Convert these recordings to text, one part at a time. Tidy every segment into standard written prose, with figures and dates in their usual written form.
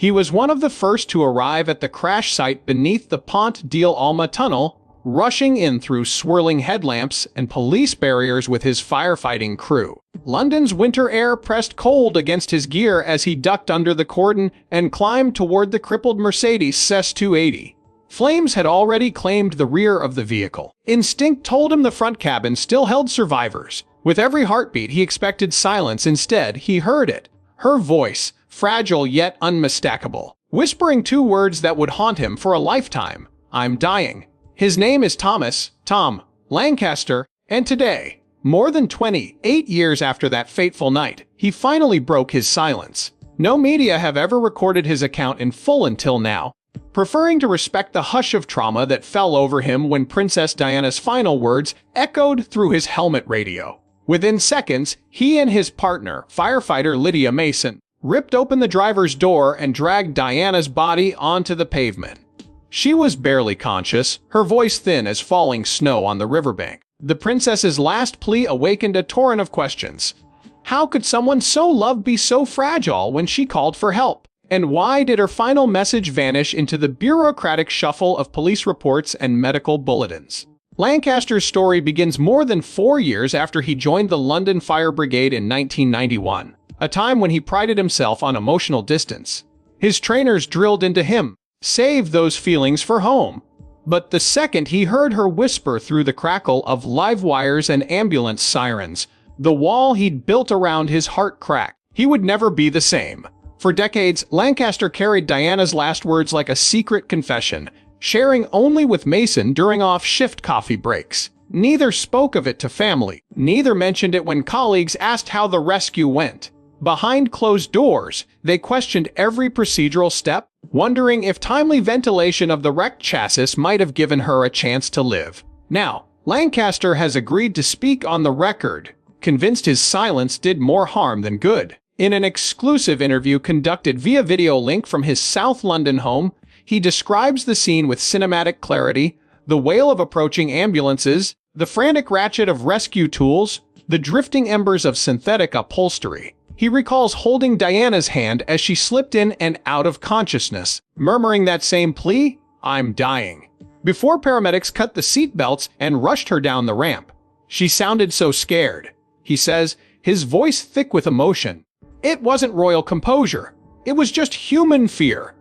He was one of the first to arrive at the crash site beneath the Pont d'Alma tunnel, rushing in through swirling headlamps and police barriers with his firefighting crew. London's winter air pressed cold against his gear as he ducked under the cordon and climbed toward the crippled Mercedes CS280. Flames had already claimed the rear of the vehicle. Instinct told him the front cabin still held survivors. With every heartbeat, he expected silence. Instead, he heard it. Her voice, fragile yet unmistakable, whispering two words that would haunt him for a lifetime. "I'm dying." His name is Tom Lancaster, and today, more than 28 years after that fateful night, he finally broke his silence. No media have ever recorded his account in full until now, preferring to respect the hush of trauma that fell over him when Princess Diana's final words echoed through his helmet radio. Within seconds, he and his partner, firefighter Lydia Mason, ripped open the driver's door and dragged Diana's body onto the pavement. She was barely conscious, her voice thin as falling snow on the riverbank. The princess's last plea awakened a torrent of questions. How could someone so loved be so fragile when she called for help? And why did her final message vanish into the bureaucratic shuffle of police reports and medical bulletins? Lancaster's story begins more than 4 years after he joined the London Fire Brigade in 1991, a time when he prided himself on emotional distance. His trainers drilled into him, "Save those feelings for home." But the second he heard her whisper through the crackle of live wires and ambulance sirens, the wall he'd built around his heart cracked. He would never be the same. For decades, Lancaster carried Diana's last words like a secret confession, sharing only with Mason during off-shift coffee breaks. Neither spoke of it to family. Neither mentioned it when colleagues asked how the rescue went. Behind closed doors, they questioned every procedural step, wondering if timely ventilation of the wrecked chassis might have given her a chance to live. Now, Lancaster has agreed to speak on the record, convinced his silence did more harm than good. In an exclusive interview conducted via video link from his South London home, he describes the scene with cinematic clarity: the wail of approaching ambulances, the frantic ratchet of rescue tools, the drifting embers of synthetic upholstery. He recalls holding Diana's hand as she slipped in and out of consciousness, murmuring that same plea, "I'm dying," before paramedics cut the seatbelts and rushed her down the ramp. She sounded so scared, he says, his voice thick with emotion. It wasn't royal composure. It was just human fear.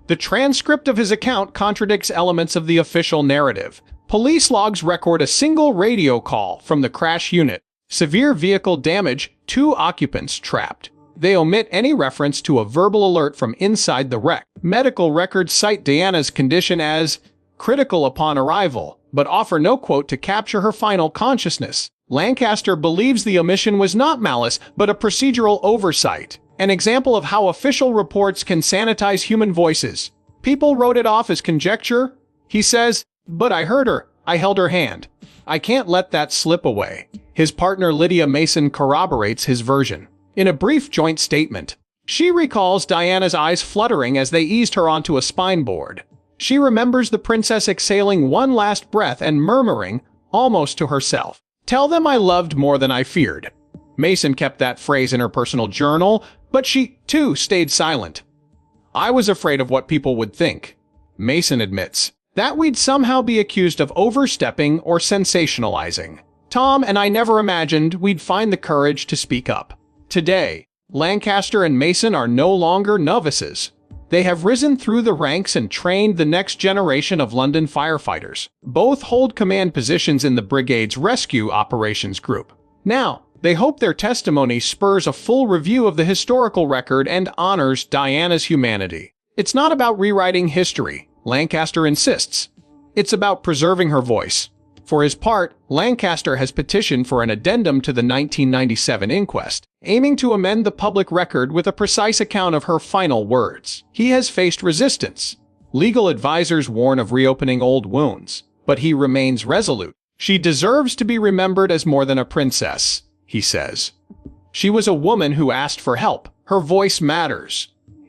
The transcript of his account contradicts elements of the official narrative. Police logs record a single radio call from the crash unit. Severe vehicle damage, 2 occupants trapped. They omit any reference to a verbal alert from inside the wreck. Medical records cite Diana's condition as critical upon arrival, but offer no quote to capture her final consciousness. Lancaster believes the omission was not malice, but a procedural oversight. An example of how official reports can sanitize human voices. People wrote it off as conjecture. He says, "But I heard her. I held her hand. I can't let that slip away." His partner Lydia Mason corroborates his version. In a brief joint statement, she recalls Diana's eyes fluttering as they eased her onto a spine board. She remembers the princess exhaling one last breath and murmuring, almost to herself, "Tell them I loved more than I feared." Mason kept that phrase in her personal journal, but she, too, stayed silent. "I was afraid of what people would think," Mason admits, "that we'd somehow be accused of overstepping or sensationalizing. Tom and I never imagined we'd find the courage to speak up." Today, Lancaster and Mason are no longer novices. They have risen through the ranks and trained the next generation of London firefighters. Both hold command positions in the brigade's rescue operations group. Now, they hope their testimony spurs a full review of the historical record and honors Diana's humanity. It's not about rewriting history, Lancaster insists. It's about preserving her voice. For his part, Lancaster has petitioned for an addendum to the 1997 inquest, aiming to amend the public record with a precise account of her final words. He has faced resistance. Legal advisors warn of reopening old wounds, but he remains resolute. "She deserves to be remembered as more than a princess," he says. "She was a woman who asked for help. Her voice matters."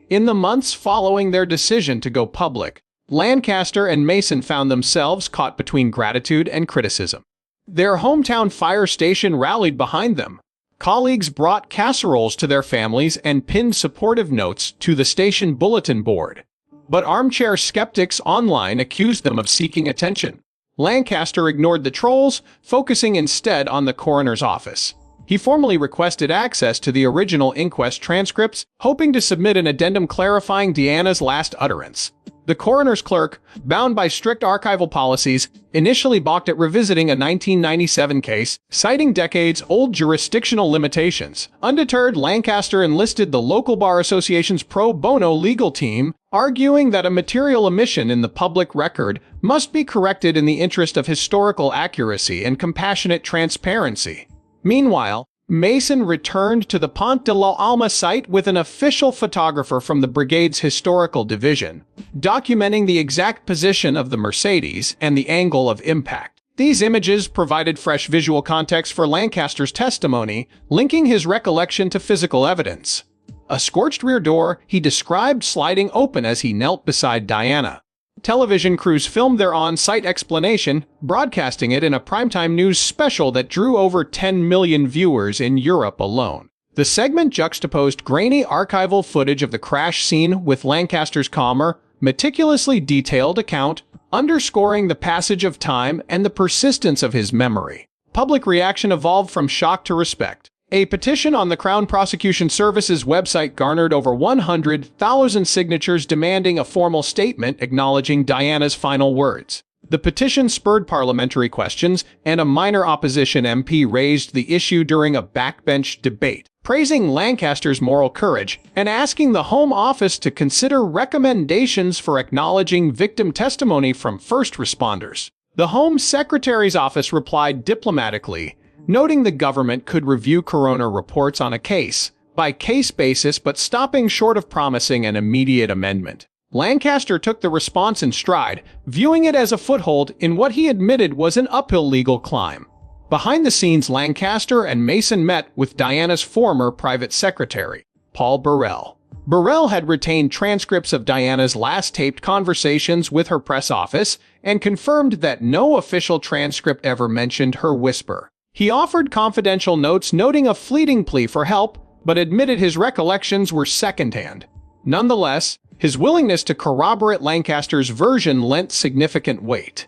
In the months following their decision to go public, Lancaster and Mason found themselves caught between gratitude and criticism. Their hometown fire station rallied behind them, Colleagues brought casseroles to their families and pinned supportive notes to the station bulletin board. But armchair skeptics online accused them of seeking attention. Lancaster ignored the trolls, focusing instead on the coroner's office. He formally requested access to the original inquest transcripts, hoping to submit an addendum clarifying Diana's last utterance. The coroner's clerk, bound by strict archival policies, initially balked at revisiting a 1997 case, citing decades-old jurisdictional limitations. Undeterred, Lancaster enlisted the local bar association's pro bono legal team, arguing that a material omission in the public record must be corrected in the interest of historical accuracy and compassionate transparency. Meanwhile, Mason returned to the Pont de la Alma site with an official photographer from the brigade's historical division, documenting the exact position of the Mercedes and the angle of impact. These images provided fresh visual context for Lancaster's testimony, linking his recollection to physical evidence. A scorched rear door he described sliding open as he knelt beside Diana. Television crews filmed their on-site explanation, broadcasting it in a primetime news special that drew over 10 million viewers in Europe alone. The segment juxtaposed grainy archival footage of the crash scene with Lancaster's calmer, meticulously detailed account, underscoring the passage of time and the persistence of his memory. Public reaction evolved from shock to respect. A petition on the Crown Prosecution Service's website garnered over 100,000 signatures demanding a formal statement acknowledging Diana's final words. The petition spurred parliamentary questions, and a minor opposition MP raised the issue during a backbench debate, praising Lancaster's moral courage and asking the Home Office to consider recommendations for acknowledging victim testimony from first responders. The Home Secretary's office replied diplomatically, noting the government could review coroner reports on a case-by-case basis but stopping short of promising an immediate amendment. Lancaster took the response in stride, viewing it as a foothold in what he admitted was an uphill legal climb. Behind the scenes, Lancaster and Mason met with Diana's former private secretary, Paul Burrell. Burrell had retained transcripts of Diana's last taped conversations with her press office and confirmed that no official transcript ever mentioned her whisper. He offered confidential notes noting a fleeting plea for help, but admitted his recollections were secondhand. Nonetheless, his willingness to corroborate Lancaster's version lent significant weight.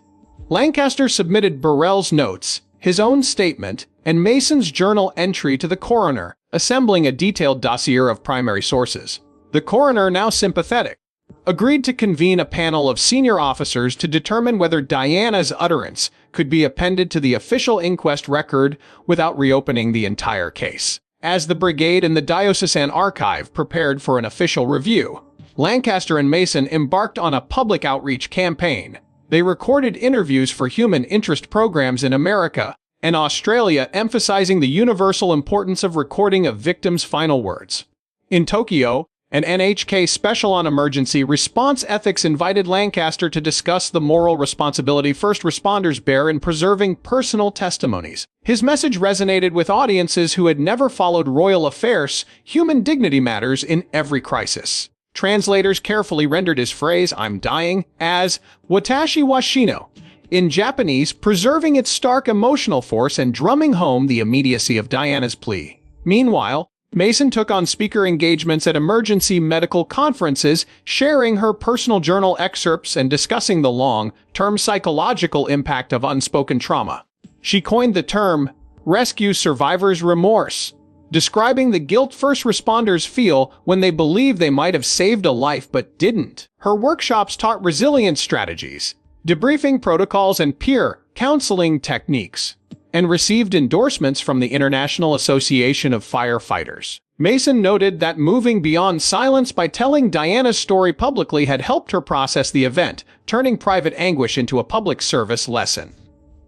Lancaster submitted Burrell's notes, his own statement, and Mason's journal entry to the coroner, assembling a detailed dossier of primary sources. The coroner, now sympathetic, agreed to convene a panel of senior officers to determine whether Diana's utterance could be appended to the official inquest record without reopening the entire case. As the brigade and the diocesan archive prepared for an official review, Lancaster and Mason embarked on a public outreach campaign. They recorded interviews for human interest programs in America and Australia, emphasizing the universal importance of recording a victim's final words. In Tokyo, an NHK special on emergency response ethics invited Lancaster to discuss the moral responsibility first responders bear in preserving personal testimonies. His message resonated with audiences who had never followed royal affairs. Human dignity matters in every crisis. Translators carefully rendered his phrase, "I'm dying," as "watashi wa shino," in Japanese, preserving its stark emotional force and drumming home the immediacy of Diana's plea. Meanwhile, Mason took on speaker engagements at emergency medical conferences, sharing her personal journal excerpts and discussing the long-term psychological impact of unspoken trauma. She coined the term, "rescue survivor's remorse," describing the guilt first responders feel when they believe they might have saved a life but didn't. Her workshops taught resilience strategies, debriefing protocols, and peer counseling techniques, and received endorsements from the International Association of Firefighters. Mason noted that moving beyond silence by telling Diana's story publicly had helped her process the event, turning private anguish into a public service lesson.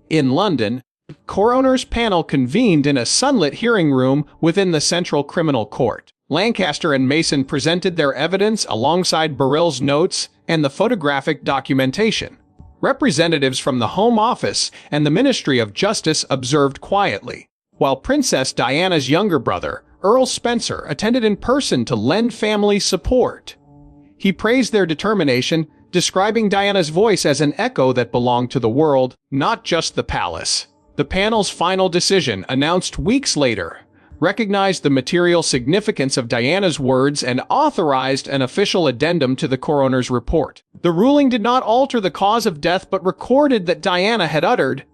In London, coroner's panel convened in a sunlit hearing room within the Central Criminal Court. Lancaster and Mason presented their evidence alongside Burrell's notes and the photographic documentation. Representatives from the Home Office and the Ministry of Justice observed quietly, while Princess Diana's younger brother, Earl Spencer, attended in person to lend family support. He praised their determination, describing Diana's voice as an echo that belonged to the world, not just the palace. The panel's final decision, announced weeks later, recognized the material significance of Diana's words and authorized an official addendum to the coroner's report. The ruling did not alter the cause of death but recorded that Diana had uttered,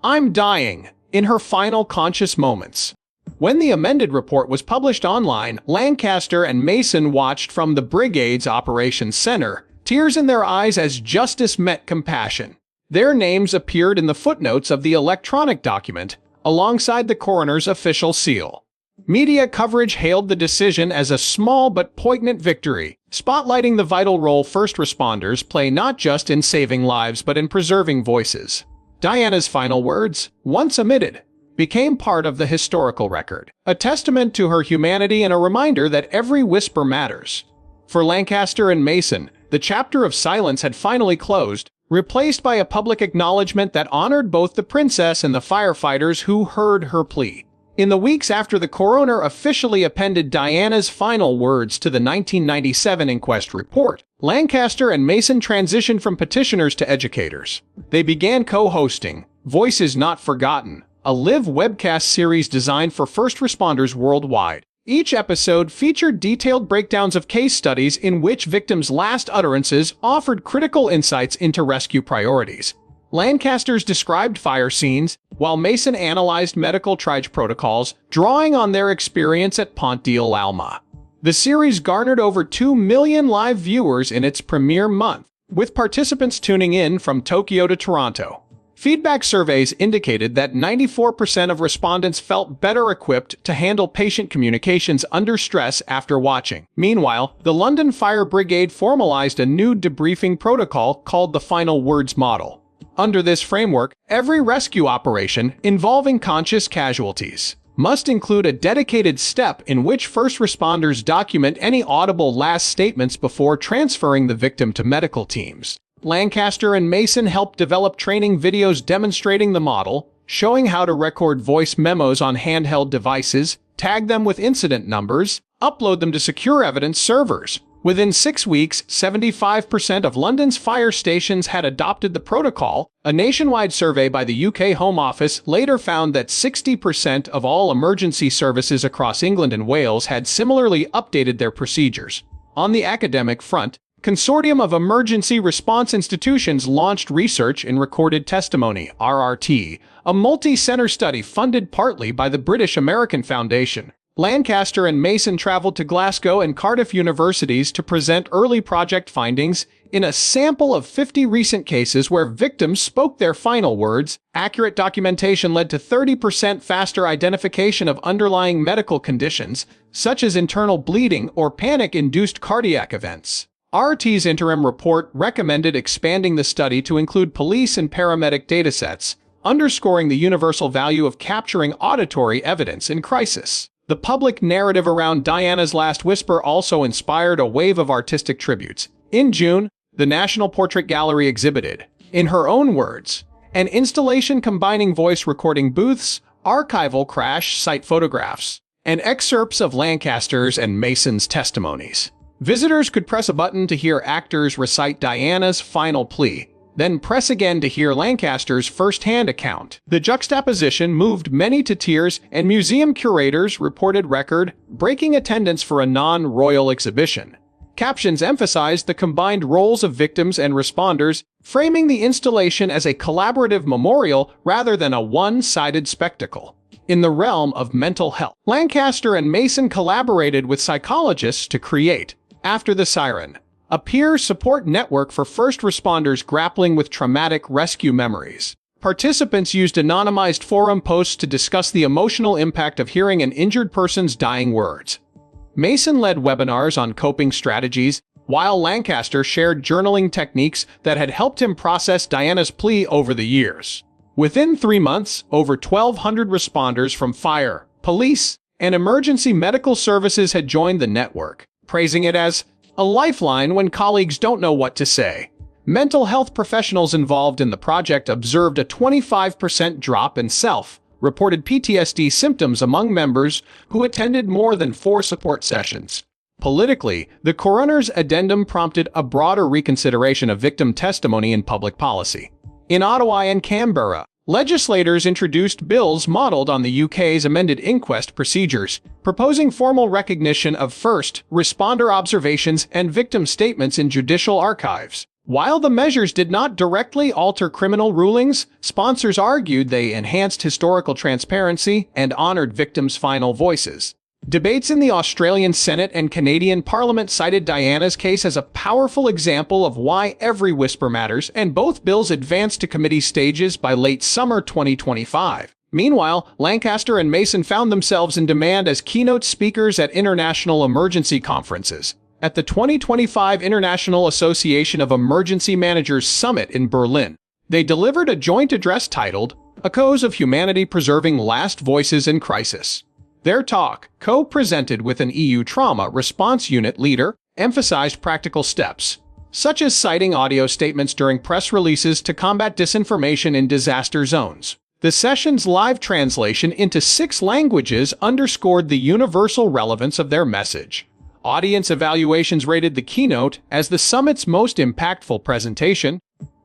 "I'm dying," in her final conscious moments. When the amended report was published online, Lancaster and Mason watched from the brigade's operations center, tears in their eyes as justice met compassion. Their names appeared in the footnotes of the electronic document, alongside the coroner's official seal. Media coverage hailed the decision as a small but poignant victory, spotlighting the vital role first responders play not just in saving lives but in preserving voices. Diana's final words, once omitted, became part of the historical record, a testament to her humanity and a reminder that every whisper matters. For Lancaster and Mason, the chapter of silence had finally closed, replaced by a public acknowledgement that honored both the princess and the firefighters who heard her plea. In the weeks after the coroner officially appended Diana's final words to the 1997 inquest report, Lancaster and Mason transitioned from petitioners to educators. They began co-hosting Voices Not Forgotten, a live webcast series designed for first responders worldwide. Each episode featured detailed breakdowns of case studies in which victims' last utterances offered critical insights into rescue priorities. Lancaster's described fire scenes, while Mason analyzed medical triage protocols, drawing on their experience at Pont de l'Alma. The series garnered over 2 million live viewers in its premiere month, with participants tuning in from Tokyo to Toronto. Feedback surveys indicated that 94% of respondents felt better equipped to handle patient communications under stress after watching. Meanwhile, the London Fire Brigade formalized a new debriefing protocol called the Final Words Model. Under this framework, every rescue operation involving conscious casualties must include a dedicated step in which first responders document any audible last statements before transferring the victim to medical teams. Lancaster and Mason helped develop training videos demonstrating the model, showing how to record voice memos on handheld devices, tag them with incident numbers, upload them to secure evidence servers. Within 6 weeks, 75% of London's fire stations had adopted the protocol. A nationwide survey by the UK Home Office later found that 60% of all emergency services across England and Wales had similarly updated their procedures. On the academic front, Consortium of Emergency Response Institutions launched Research in Recorded Testimony, RRT, a multi-center study funded partly by the British American Foundation. Lancaster and Mason traveled to Glasgow and Cardiff universities to present early project findings. In a sample of 50 recent cases where victims spoke their final words, accurate documentation led to 30% faster identification of underlying medical conditions, such as internal bleeding or panic-induced cardiac events. RT's interim report recommended expanding the study to include police and paramedic datasets, underscoring the universal value of capturing auditory evidence in crisis. The public narrative around Diana's last whisper also inspired a wave of artistic tributes. In June, the National Portrait Gallery exhibited, in her own words, an installation combining voice recording booths, archival crash site photographs, and excerpts of Lancaster's and Mason's testimonies. Visitors could press a button to hear actors recite Diana's final plea, then press again to hear Lancaster's first-hand account. The juxtaposition moved many to tears, and museum curators reported record-breaking attendance for a non-royal exhibition. Captions emphasized the combined roles of victims and responders, framing the installation as a collaborative memorial rather than a one-sided spectacle. In the realm of mental health, Lancaster and Mason collaborated with psychologists to create After the Siren, a peer support network for first responders grappling with traumatic rescue memories. Participants used anonymized forum posts to discuss the emotional impact of hearing an injured person's dying words. Mason led webinars on coping strategies, while Lancaster shared journaling techniques that had helped him process Diana's plea over the years. Within 3 months, over 1,200 responders from fire, police, and emergency medical services had joined the network, praising it as a lifeline when colleagues don't know what to say. Mental health professionals involved in the project observed a 25% drop in self-reported PTSD symptoms among members who attended more than 4 support sessions. Politically, the coroner's addendum prompted a broader reconsideration of victim testimony in public policy. In Ottawa and Canberra, legislators introduced bills modeled on the UK's amended inquest procedures, proposing formal recognition of first responder observations and victim statements in judicial archives. While the measures did not directly alter criminal rulings, sponsors argued they enhanced historical transparency and honored victims' final voices. Debates in the Australian Senate and Canadian Parliament cited Diana's case as a powerful example of why every whisper matters, and both bills advanced to committee stages by late summer 2025. Meanwhile, Lancaster and Mason found themselves in demand as keynote speakers at international emergency conferences. At the 2025 International Association of Emergency Managers Summit in Berlin, they delivered a joint address titled, Echoes of Humanity Preserving Last Voices in Crisis. Their talk, co-presented with an EU Trauma Response Unit leader, emphasized practical steps, such as citing audio statements during press releases to combat disinformation in disaster zones. The session's live translation into 6 languages underscored the universal relevance of their message. Audience evaluations rated the keynote as the summit's most impactful presentation,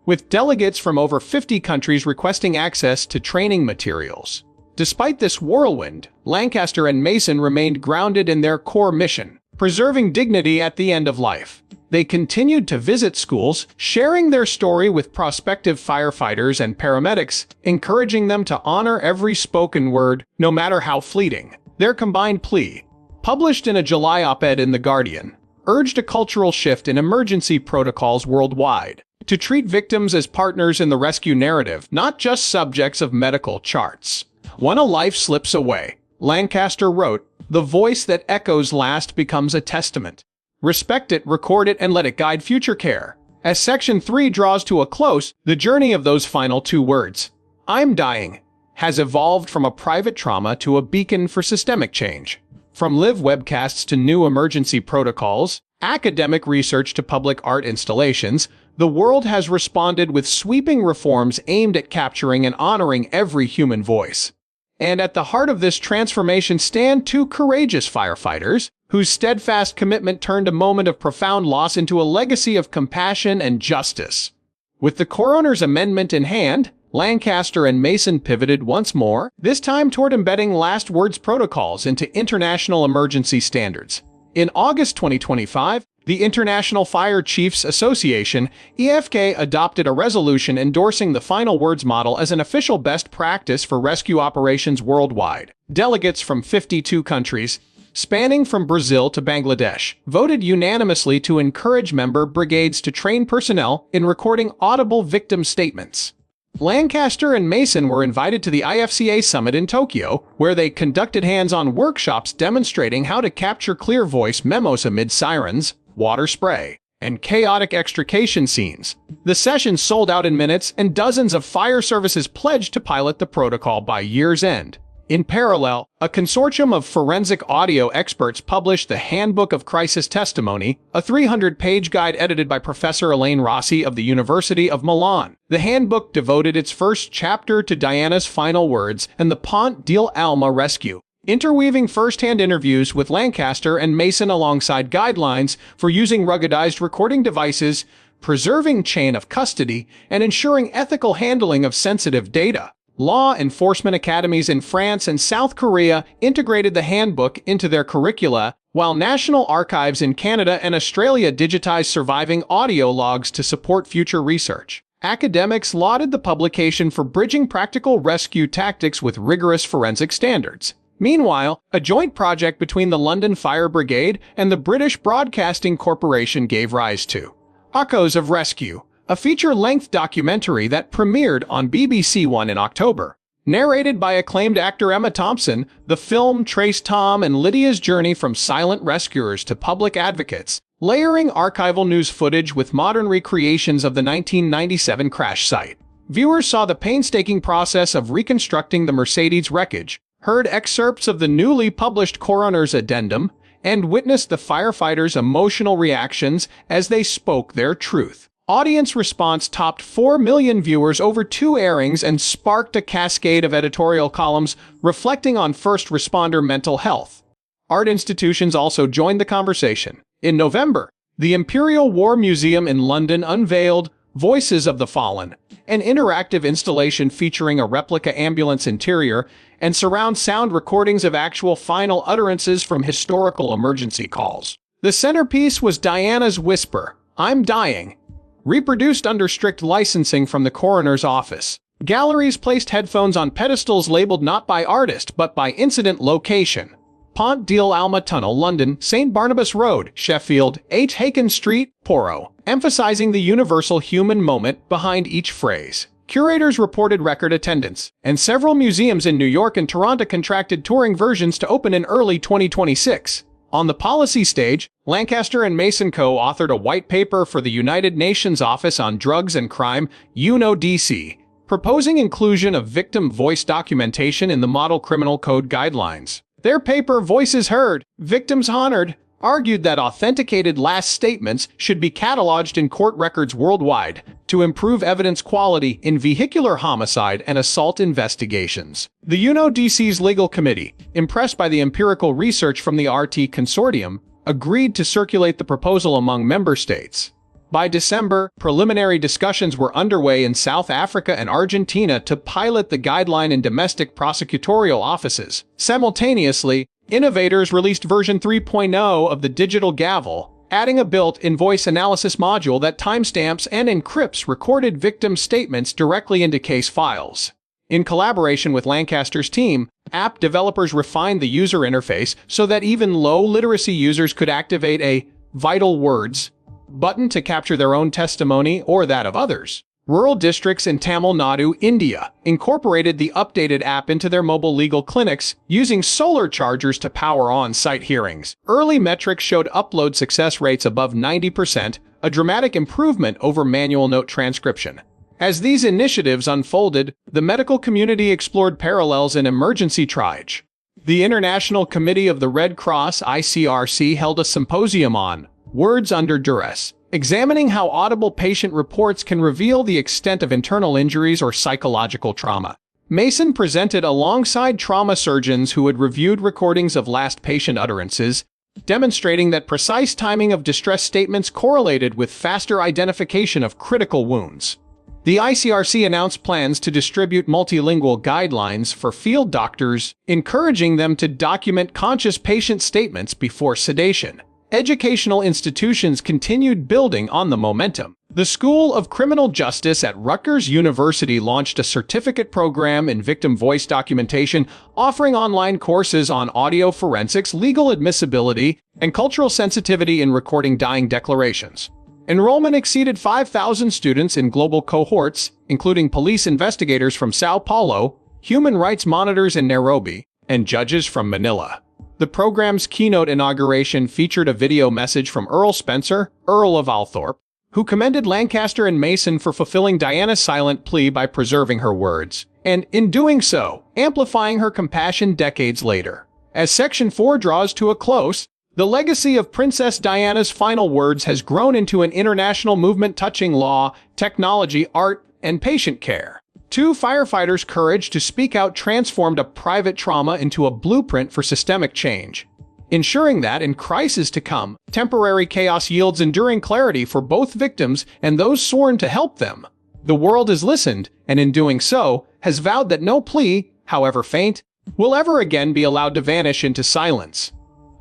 with delegates from over 50 countries requesting access to training materials. Despite this whirlwind, Lancaster and Mason remained grounded in their core mission, preserving dignity at the end of life. They continued to visit schools, sharing their story with prospective firefighters and paramedics, encouraging them to honor every spoken word, no matter how fleeting. Their combined plea, published in a July op-ed in The Guardian, urged a cultural shift in emergency protocols worldwide, to treat victims as partners in the rescue narrative, not just subjects of medical charts. When a life slips away, Lancaster wrote, the voice that echoes last becomes a testament. Respect it, record it, and let it guide future care. As Section 3 draws to a close, the journey of those final 2 words, I'm dying, has evolved from a private trauma to a beacon for systemic change. From live webcasts to new emergency protocols, academic research to public art installations, the world has responded with sweeping reforms aimed at capturing and honoring every human voice. And at the heart of this transformation stand 2 courageous firefighters, whose steadfast commitment turned a moment of profound loss into a legacy of compassion and justice. With the coroner's amendment in hand, Lancaster and Mason pivoted once more, this time toward embedding last words protocols into international emergency standards. In August 2025, the International Fire Chiefs Association, EFK, adopted a resolution endorsing the final words model as an official best practice for rescue operations worldwide. Delegates from 52 countries, spanning from Brazil to Bangladesh, voted unanimously to encourage member brigades to train personnel in recording audible victim statements. Lancaster and Mason were invited to the IFCA summit in Tokyo, where they conducted hands-on workshops demonstrating how to capture clear voice memos amid sirens, water spray, and chaotic extrication scenes. The session sold out in minutes, and dozens of fire services pledged to pilot the protocol by year's end. In parallel, a consortium of forensic audio experts published the Handbook of Crisis Testimony, a 300-page guide edited by Professor Elaine Rossi of the University of Milan. The handbook devoted its first chapter to Diana's final words and the Pont de Alma rescue, interweaving first-hand interviews with Lancaster and Mason alongside guidelines for using ruggedized recording devices, preserving chain of custody, and ensuring ethical handling of sensitive data. Law enforcement academies in France and South Korea integrated the handbook into their curricula, while National Archives in Canada and Australia digitized surviving audio logs to support future research. Academics lauded the publication for bridging practical rescue tactics with rigorous forensic standards. Meanwhile, a joint project between the London Fire Brigade and the British Broadcasting Corporation gave rise to Echoes of Rescue, a feature-length documentary that premiered on BBC One in October. Narrated by acclaimed actor Emma Thompson, the film traced Tom and Lydia's journey from silent rescuers to public advocates, layering archival news footage with modern recreations of the 1997 crash site. Viewers saw the painstaking process of reconstructing the Mercedes wreckage, heard excerpts of the newly published coroner's addendum, and witnessed the firefighters' emotional reactions as they spoke their truth. Audience response topped 4 million viewers over 2 airings and sparked a cascade of editorial columns reflecting on first responder mental health. Art institutions also joined the conversation. In November, the Imperial War Museum in London unveiled Voices of the Fallen, an interactive installation featuring a replica ambulance interior and surround sound recordings of actual final utterances from historical emergency calls. The centerpiece was Diana's whisper, "I'm dying," reproduced under strict licensing from the coroner's office. Galleries placed headphones on pedestals labeled not by artist but by incident location. Pont Deal Alma Tunnel, London, St. Barnabas Road, Sheffield, H. Haken Street, Poro, emphasizing the universal human moment behind each phrase. Curators reported record attendance, and several museums in New York and Toronto contracted touring versions to open in early 2026. On the policy stage, Lancaster and Mason co-authored a white paper for the United Nations Office on Drugs and Crime, UNODC, proposing inclusion of victim voice documentation in the Model Criminal Code guidelines. Their paper, Voices Heard, Victims Honored, argued that authenticated last statements should be cataloged in court records worldwide to improve evidence quality in vehicular homicide and assault investigations. The UNODC's legal committee, impressed by the empirical research from the RT Consortium, agreed to circulate the proposal among member states. By December, preliminary discussions were underway in South Africa and Argentina to pilot the guideline in domestic prosecutorial offices. Simultaneously, innovators released version 3.0 of the digital gavel, adding a built-in voice analysis module that timestamps and encrypts recorded victim statements directly into case files. In collaboration with Lancaster's team, app developers refined the user interface so that even low-literacy users could activate a vital words button to capture their own testimony or that of others. Rural districts in Tamil Nadu, India, incorporated the updated app into their mobile legal clinics, using solar chargers to power on-site hearings. Early metrics showed upload success rates above 90%, a dramatic improvement over manual note transcription. As these initiatives unfolded, the medical community explored parallels in emergency triage. The International Committee of the Red Cross, ICRC, held a symposium on Words Under Duress, examining how audible patient reports can reveal the extent of internal injuries or psychological trauma. Mason presented alongside trauma surgeons who had reviewed recordings of last patient utterances, demonstrating that precise timing of distress statements correlated with faster identification of critical wounds. The ICRC announced plans to distribute multilingual guidelines for field doctors, encouraging them to document conscious patient statements before sedation. Educational institutions continued building on the momentum. The School of Criminal Justice at Rutgers University launched a certificate program in victim voice documentation, offering online courses on audio forensics, legal admissibility, and cultural sensitivity in recording dying declarations. Enrollment exceeded 5,000 students in global cohorts, including police investigators from Sao Paulo, human rights monitors in Nairobi, and judges from Manila. The program's keynote inauguration featured a video message from Earl Spencer, Earl of Althorp, who commended Lancaster and Mason for fulfilling Diana's silent plea by preserving her words, and, in doing so, amplifying her compassion decades later. As Section 4 draws to a close, the legacy of Princess Diana's final words has grown into an international movement touching law, technology, art, and patient care. Two firefighters' courage to speak out transformed a private trauma into a blueprint for systemic change, ensuring that, in crises to come, temporary chaos yields enduring clarity for both victims and those sworn to help them. The world has listened, and in doing so, has vowed that no plea, however faint, will ever again be allowed to vanish into silence.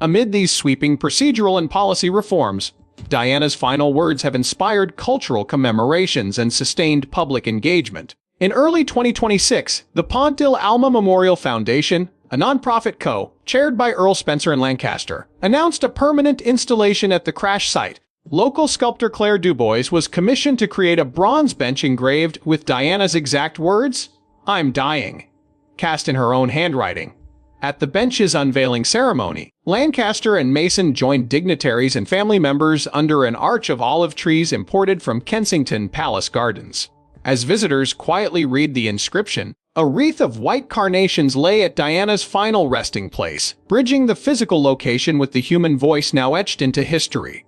Amid these sweeping procedural and policy reforms, Diana's final words have inspired cultural commemorations and sustained public engagement. In early 2026, the Pont de Alma Memorial Foundation, a nonprofit chaired by Earl Spencer and Lancaster, announced a permanent installation at the crash site. Local sculptor Claire Dubois was commissioned to create a bronze bench engraved with Diana's exact words, "I'm dying," cast in her own handwriting. At the bench's unveiling ceremony, Lancaster and Mason joined dignitaries and family members under an arch of olive trees imported from Kensington Palace Gardens. As visitors quietly read the inscription, a wreath of white carnations lay at Diana's final resting place, bridging the physical location with the human voice now etched into history.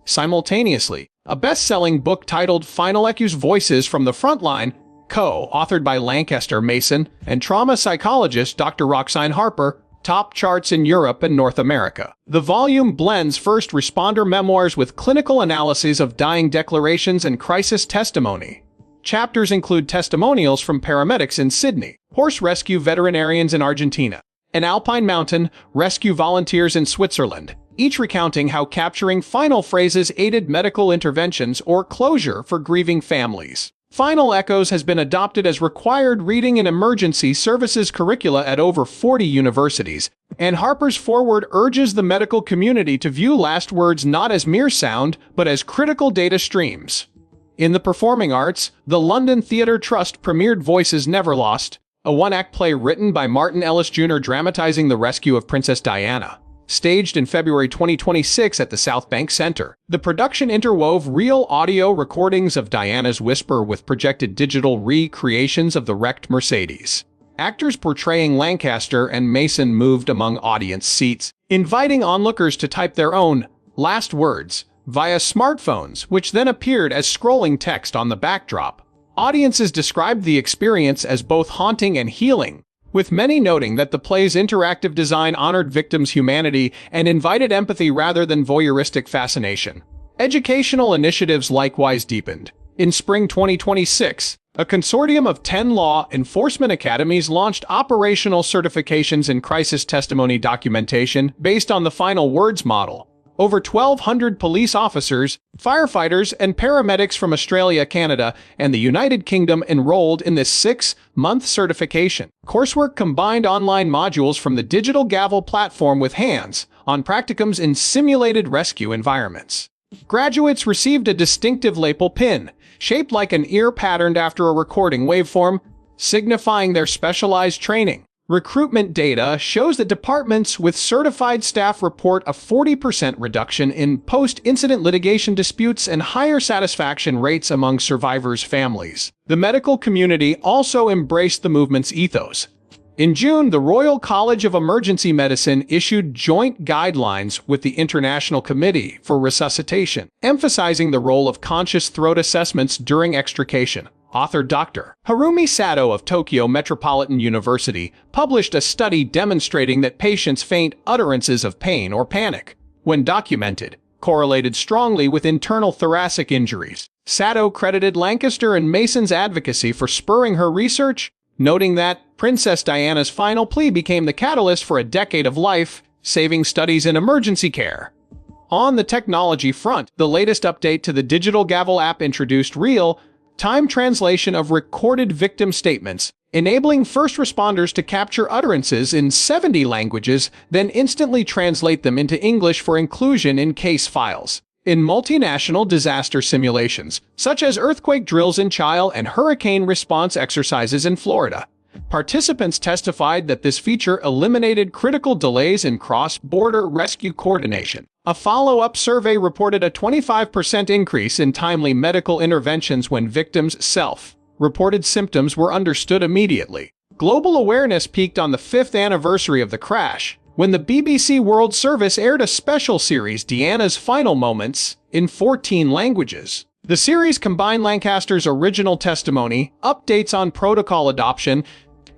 Simultaneously, a best-selling book titled Final Echoes: Voices from the Frontline, co-authored by Lancaster, Mason, and trauma psychologist Dr. Roxane Harper, top charts in Europe and North America. The volume blends first responder memoirs with clinical analyses of dying declarations and crisis testimony. Chapters include testimonials from paramedics in Sydney, horse rescue veterinarians in Argentina, and alpine mountain rescue volunteers in Switzerland, each recounting how capturing final phrases aided medical interventions or closure for grieving families. Final Echoes has been adopted as required reading in emergency services curricula at over 40 universities, and Harper's Forward urges the medical community to view last words not as mere sound, but as critical data streams. In the performing arts, the London Theatre Trust premiered Voices Never Lost, a one-act play written by Martin Ellis Jr. dramatizing the rescue of Princess Diana. Staged in February 2026 at the South Bank Center, the production interwove real audio recordings of Diana's whisper with projected digital recreations of the wrecked Mercedes. Actors portraying Lancaster and Mason moved among audience seats, inviting onlookers to type their own last words via smartphones, which then appeared as scrolling text on the backdrop. Audiences described the experience as both haunting and healing, with many noting that the play's interactive design honored victims' humanity and invited empathy rather than voyeuristic fascination. Educational initiatives likewise deepened. In spring 2026, a consortium of 10 law enforcement academies launched operational certifications in crisis testimony documentation based on the Final Words model. Over 1,200 police officers, firefighters, and paramedics from Australia, Canada, and the United Kingdom enrolled in this 6-month certification. Coursework combined online modules from the Digital Gavel platform with hands-on practicums in simulated rescue environments. Graduates received a distinctive lapel pin, shaped like an ear patterned after a recording waveform, signifying their specialized training. Recruitment data shows that departments with certified staff report a 40% reduction in post-incident litigation disputes and higher satisfaction rates among survivors' families. The medical community also embraced the movement's ethos. In June, the Royal College of Emergency Medicine issued joint guidelines with the International Committee for Resuscitation, emphasizing the role of conscious throat assessments during extrication. Author Dr. Harumi Sato of Tokyo Metropolitan University published a study demonstrating that patients' faint utterances of pain or panic, when documented, correlated strongly with internal thoracic injuries. Sato credited Lancaster and Mason's advocacy for spurring her research, noting that Princess Diana's final plea became the catalyst for a decade of life-saving studies in emergency care. On the technology front, the latest update to the Digital Gavel app introduced real-time translation of recorded victim statements, enabling first responders to capture utterances in 70 languages, then instantly translate them into English for inclusion in case files. In multinational disaster simulations, such as earthquake drills in Chile and hurricane response exercises in Florida, participants testified that this feature eliminated critical delays in cross-border rescue coordination. A follow-up survey reported a 25% increase in timely medical interventions when victims' self-reported symptoms were understood immediately. Global awareness peaked on the 5th anniversary of the crash, when the BBC World Service aired a special series, Diana's Final Moments, in 14 languages. The series combined Lancaster's original testimony, updates on protocol adoption,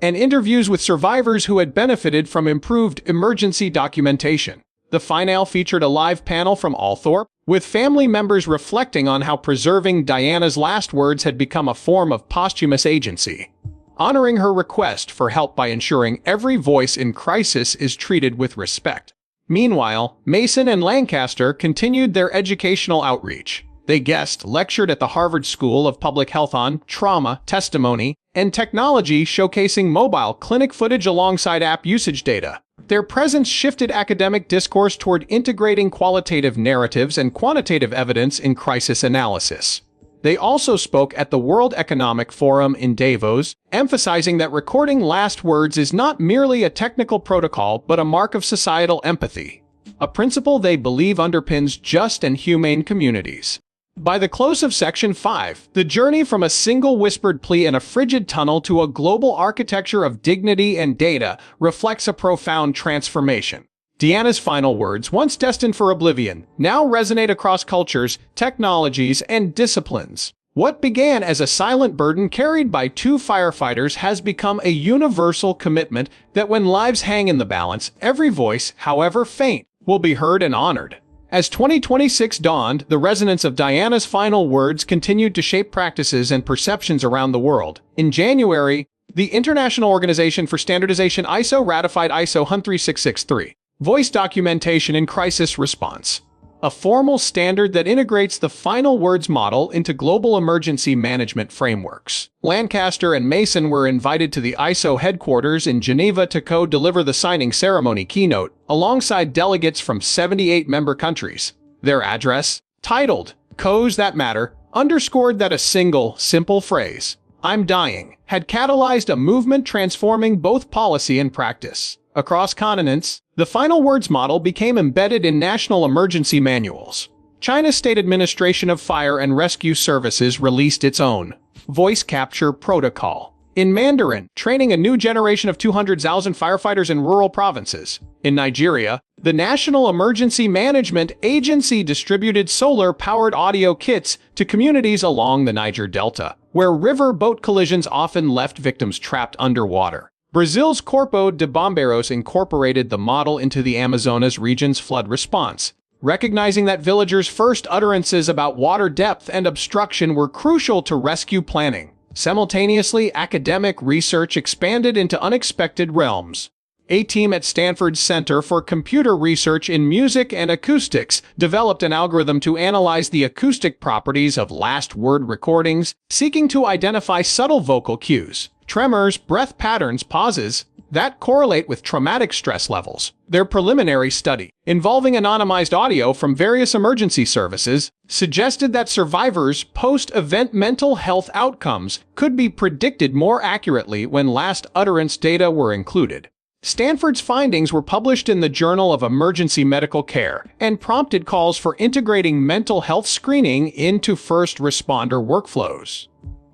and interviews with survivors who had benefited from improved emergency documentation. The finale featured a live panel from Althorpe, with family members reflecting on how preserving Diana's last words had become a form of posthumous agency, honoring her request for help by ensuring every voice in crisis is treated with respect. Meanwhile, Mason and Lancaster continued their educational outreach. They guest lectured at the Harvard School of Public Health on trauma, testimony, and technology, showcasing mobile clinic footage alongside app usage data. Their presence shifted academic discourse toward integrating qualitative narratives and quantitative evidence in crisis analysis. They also spoke at the World Economic Forum in Davos, emphasizing that recording last words is not merely a technical protocol but a mark of societal empathy, a principle they believe underpins just and humane communities. By the close of Section 5, the journey from a single whispered plea in a frigid tunnel to a global architecture of dignity and data reflects a profound transformation. Diana's final words, once destined for oblivion, now resonate across cultures, technologies, and disciplines. What began as a silent burden carried by two firefighters has become a universal commitment that when lives hang in the balance, every voice, however faint, will be heard and honored. As 2026 dawned, the resonance of Diana's final words continued to shape practices and perceptions around the world. In January, the International Organization for Standardization ISO ratified ISO 13663, Voice Documentation in Crisis Response, a formal standard that integrates the final words model into global emergency management frameworks. Lancaster and Mason were invited to the ISO headquarters in Geneva to co-deliver the signing ceremony keynote, alongside delegates from 78 member countries. Their address, titled Codes That Matter, underscored that a single, simple phrase, "I'm dying," had catalyzed a movement transforming both policy and practice. Across continents, the final words model became embedded in national emergency manuals. China's State Administration of Fire and Rescue Services released its own voice capture protocol in Mandarin, training a new generation of 200,000 firefighters in rural provinces. In Nigeria, the National Emergency Management Agency distributed solar-powered audio kits to communities along the Niger Delta, where river boat collisions often left victims trapped underwater. Brazil's Corpo de Bombeiros incorporated the model into the Amazonas region's flood response, recognizing that villagers' first utterances about water depth and obstruction were crucial to rescue planning. Simultaneously, academic research expanded into unexpected realms. A team at Stanford's Center for Computer Research in Music and Acoustics developed an algorithm to analyze the acoustic properties of last-word recordings, seeking to identify subtle vocal cues, tremors, breath patterns, pauses, that correlate with traumatic stress levels. Their preliminary study, involving anonymized audio from various emergency services, suggested that survivors' post-event mental health outcomes could be predicted more accurately when last utterance data were included. Stanford's findings were published in the Journal of Emergency Medical Care and prompted calls for integrating mental health screening into first responder workflows.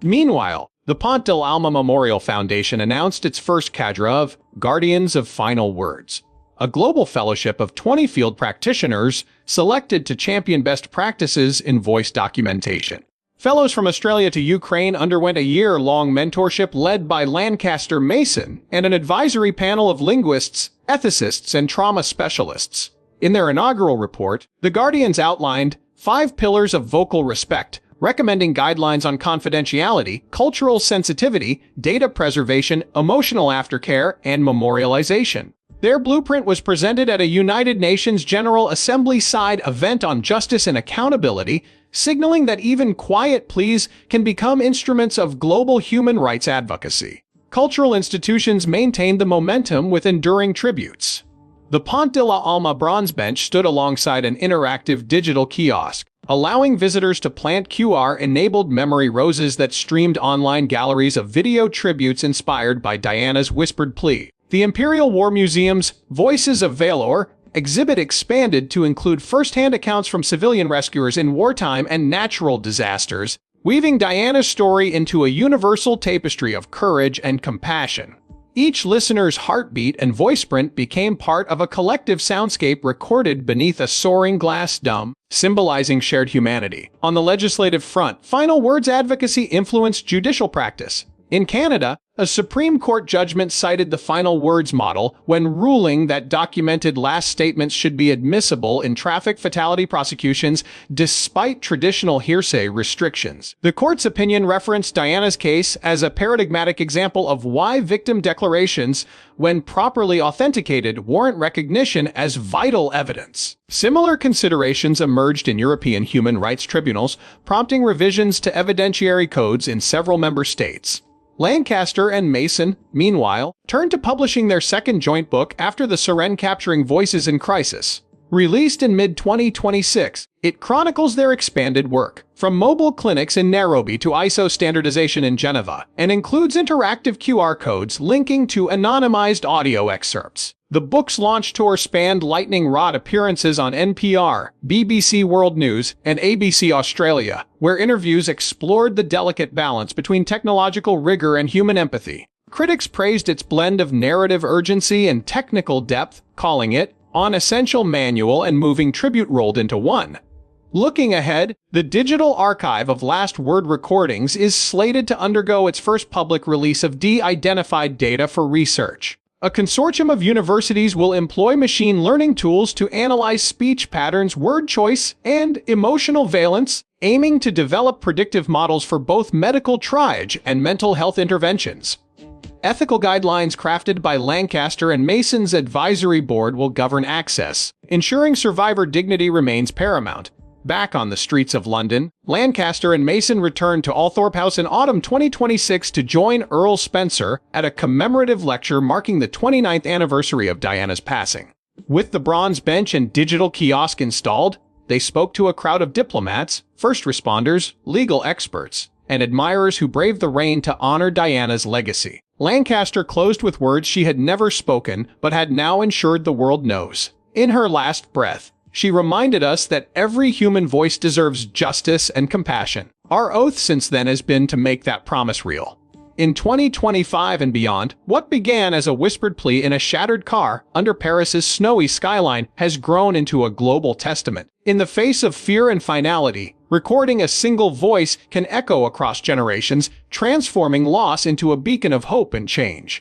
Meanwhile, the Pont de l'Alma Memorial Foundation announced its first cadre of Guardians of Final Words, a global fellowship of 20 field practitioners selected to champion best practices in voice documentation. Fellows from Australia to Ukraine underwent a year-long mentorship led by Lancaster Mason and an advisory panel of linguists, ethicists, and trauma specialists. In their inaugural report, the Guardians outlined 5 pillars of vocal respect, recommending guidelines on confidentiality, cultural sensitivity, data preservation, emotional aftercare, and memorialization. Their blueprint was presented at a United Nations General Assembly-side event on justice and accountability, signaling that even quiet pleas can become instruments of global human rights advocacy. Cultural institutions maintained the momentum with enduring tributes. The Pont de l'Alma bronze bench stood alongside an interactive digital kiosk, allowing visitors to plant QR-enabled memory roses that streamed online galleries of video tributes inspired by Diana's whispered plea. The Imperial War Museum's Voices of Valor exhibit expanded to include first-hand accounts from civilian rescuers in wartime and natural disasters, weaving Diana's story into a universal tapestry of courage and compassion. Each listener's heartbeat and voice print became part of a collective soundscape recorded beneath a soaring glass dome, symbolizing shared humanity. On the legislative front, final words advocacy influenced judicial practice. In Canada, a Supreme Court judgment cited the final words model when ruling that documented last statements should be admissible in traffic fatality prosecutions despite traditional hearsay restrictions. The court's opinion referenced Diana's case as a paradigmatic example of why victim declarations, when properly authenticated, warrant recognition as vital evidence. Similar considerations emerged in European human rights tribunals, prompting revisions to evidentiary codes in several member states. Lancaster and Mason, meanwhile, turned to publishing their second joint book after the Siren Capturing Voices in Crisis. Released in mid-2026, it chronicles their expanded work, from mobile clinics in Nairobi to ISO standardization in Geneva, and includes interactive QR codes linking to anonymized audio excerpts. The book's launch tour spanned lightning rod appearances on NPR, BBC World News, and ABC Australia, where interviews explored the delicate balance between technological rigor and human empathy. Critics praised its blend of narrative urgency and technical depth, calling it an essential manual and moving tribute rolled into one. Looking ahead, the digital archive of last word recordings is slated to undergo its first public release of de-identified data for research. A consortium of universities will employ machine learning tools to analyze speech patterns, word choice, and emotional valence, aiming to develop predictive models for both medical triage and mental health interventions. Ethical guidelines crafted by Lancaster and Mason's advisory board will govern access, ensuring survivor dignity remains paramount. Back on the streets of London, Lancaster and Mason returned to Althorpe House in autumn 2026 to join Earl Spencer at a commemorative lecture marking the 29th anniversary of Diana's passing. With the bronze bench and digital kiosk installed, they spoke to a crowd of diplomats, first responders, legal experts, and admirers who braved the rain to honor Diana's legacy. Lancaster closed with words she had never spoken but had now ensured the world knows. In her last breath, she reminded us that every human voice deserves justice and compassion. Our oath since then has been to make that promise real. In 2025 and beyond, what began as a whispered plea in a shattered car under Paris's snowy skyline has grown into a global testament. In the face of fear and finality, recording a single voice can echo across generations, transforming loss into a beacon of hope and change.